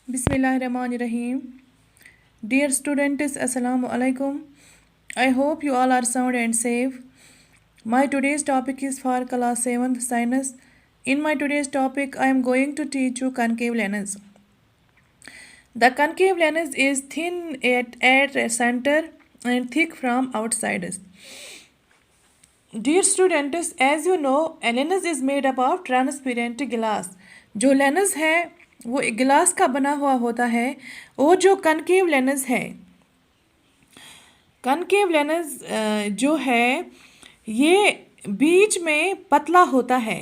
Bismillahirrahmanirrahim. Dear students, Assalamu alaikum. I hope you all are sound and safe. My today's topic is for class 7th science. In my today's topic, I am going to teach you concave lens. The concave lens is thin at center and thick from outside. Dear students, as you know, a lens is made up of transparent glass. जो lens है वो गिलास का बना हुआ होता है और जो कनकेव लेंस है कनकेव लेंस जो है ये बीच में पतला होता है,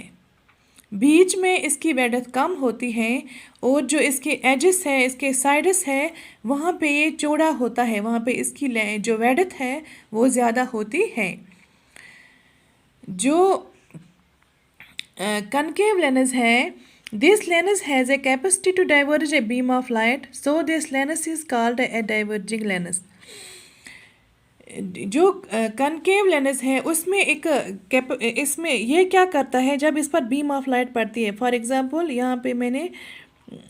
बीच में इसकी वेडथ कम होती है और जो इसके एजेस है, इसके साइड्स है, वहाँ पे ये चौड़ा होता है, वहाँ पे इसकी जो वेडथ है वो ज़्यादा होती है। जो concave lens है, this lens has a capacity to diverge a beam of light, so this lens is called a diverging lens. जो कनकेव लेंस है उसमें इसमें ये क्या करता है, जब इस पर बीम ऑफ लाइट पड़ती है, फॉर एग्जांपल यहाँ पे मैंने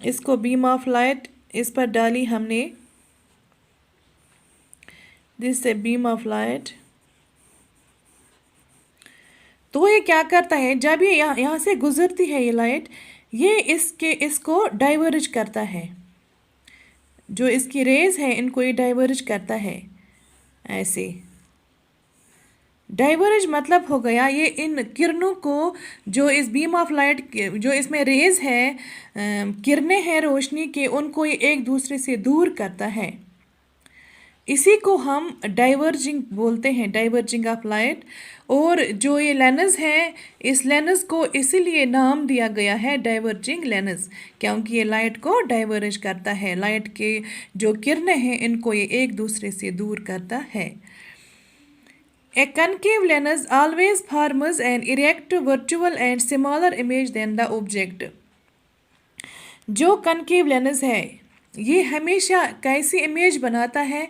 इसको बीम ऑफ लाइट इस पर डाली हमने, दिस है बीम ऑफ लाइट, तो ये क्या करता है, जब ये यहाँ से गुजरती है ये लाइट, ये इसको डाइवर्ज करता है, जो इसकी रेज है इनको ये डाइवर्ज करता है। ऐसे डाइवर्ज मतलब हो गया ये इन किरणों को, जो इस बीम ऑफ लाइट जो इसमें रेज है, किरणें हैं रोशनी के, उनको ये एक दूसरे से दूर करता है। इसी को हम डाइवर्जिंग बोलते हैं, डाइवर्जिंग ऑफ लाइट। और जो ये लेंस है, इस लेंस को इसीलिए नाम दिया गया है डाइवर्जिंग लेंस, क्योंकि ये लाइट को डाइवर्ज करता है, लाइट के जो किरणें हैं इनको ये एक दूसरे से दूर करता है। A concave lens always forms an erect virtual and smaller image then the object. जो कनकेव लेंस है ये हमेशा कैसी इमेज बनाता है,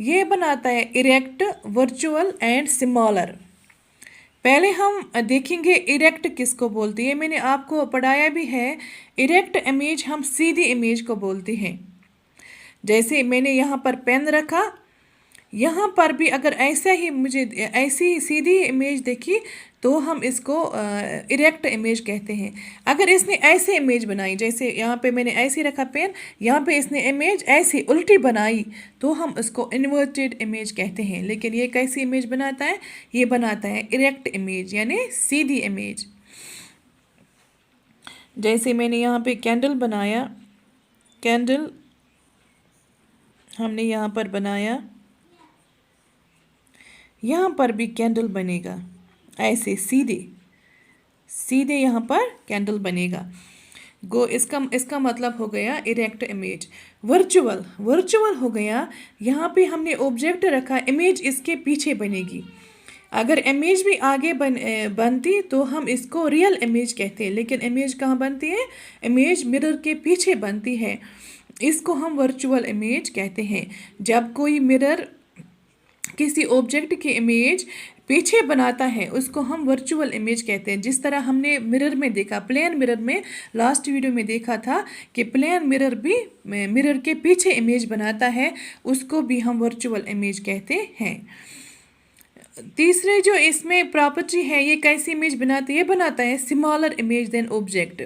ये बनाता है इरेक्ट, वर्चुअल एंड स्मॉलर। पहले हम देखेंगे इरेक्ट किसको बोलती है, मैंने आपको पढ़ाया भी है। इरेक्ट इमेज हम सीधी इमेज को बोलते हैं। जैसे मैंने यहाँ पर पेन रखा, यहाँ पर भी अगर ऐसा ही मुझे ऐसी सीधी इमेज देखी तो हम इसको इरेक्ट इमेज कहते हैं। अगर इसने ऐसे इमेज बनाई, जैसे यहाँ पे मैंने ऐसे रखा पेन, यहाँ पे इसने इमेज ऐसी उल्टी बनाई, तो हम इसको इन्वर्टेड इमेज कहते हैं। लेकिन ये कैसी इमेज बनाता है, ये बनाता है इरेक्ट इमेज, यानी सीधी इमेज। जैसे मैंने यहाँ पे कैंडल बनाया, कैंडल हमने यहाँ पर बनाया, यहाँ पर भी कैंडल बनेगा ऐसे सीधे सीधे, यहाँ पर कैंडल बनेगा। इसका मतलब हो गया इरेक्ट इमेज। वर्चुअल, वर्चुअल हो गया, यहाँ पे हमने ऑब्जेक्ट रखा, इमेज इसके पीछे बनेगी। अगर इमेज भी आगे बनती तो हम इसको रियल इमेज कहते हैं, लेकिन इमेज कहाँ बनती है, इमेज मिरर के पीछे बनती है, इसको हम वर्चुअल इमेज कहते हैं। जब कोई मिरर किसी ऑब्जेक्ट की इमेज पीछे बनाता है उसको हम वर्चुअल इमेज कहते हैं। जिस तरह हमने मिरर में देखा, प्लेन मिरर में लास्ट वीडियो में देखा था कि प्लेन मिरर भी मिरर के पीछे इमेज बनाता है, उसको भी हम वर्चुअल इमेज कहते हैं। तीसरे जो इसमें प्रॉपर्टी है, ये कैसी इमेज बनाता है, ये बनाता है smaller image than object.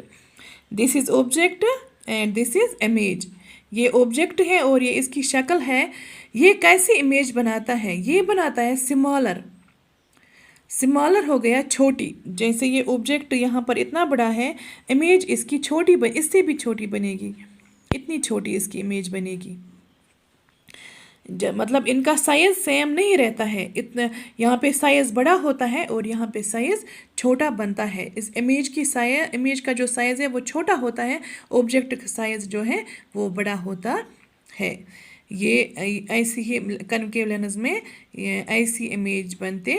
This is object and this is image. ये ऑब्जेक्ट है और ये इसकी शक्ल है। ये कैसी इमेज बनाता है, ये बनाता है स्मॉलर। स्मॉलर हो गया छोटी, जैसे ये ऑब्जेक्ट यहाँ पर इतना बड़ा है, इमेज इसकी छोटी इससे भी छोटी बनेगी, इतनी छोटी इसकी इमेज बनेगी। मतलब इनका साइज़ सेम नहीं रहता है, इतना यहाँ पे साइज़ बड़ा होता है और यहाँ पे साइज़ छोटा बनता है। इस इमेज की साइज़, इमेज का जो साइज़ है वो छोटा होता है, ऑब्जेक्ट का साइज़ जो है वो बड़ा होता है। ये ऐसी ही कनकेव लेंस में ऐसी इमेज बनते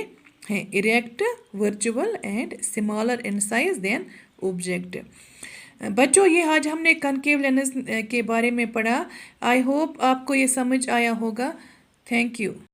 हैं, erect, virtual and smaller in size than object. बच्चों, ये आज हमने कनकेव लेंस के बारे में पढ़ा। आई होप आपको ये समझ आया होगा। Thank you.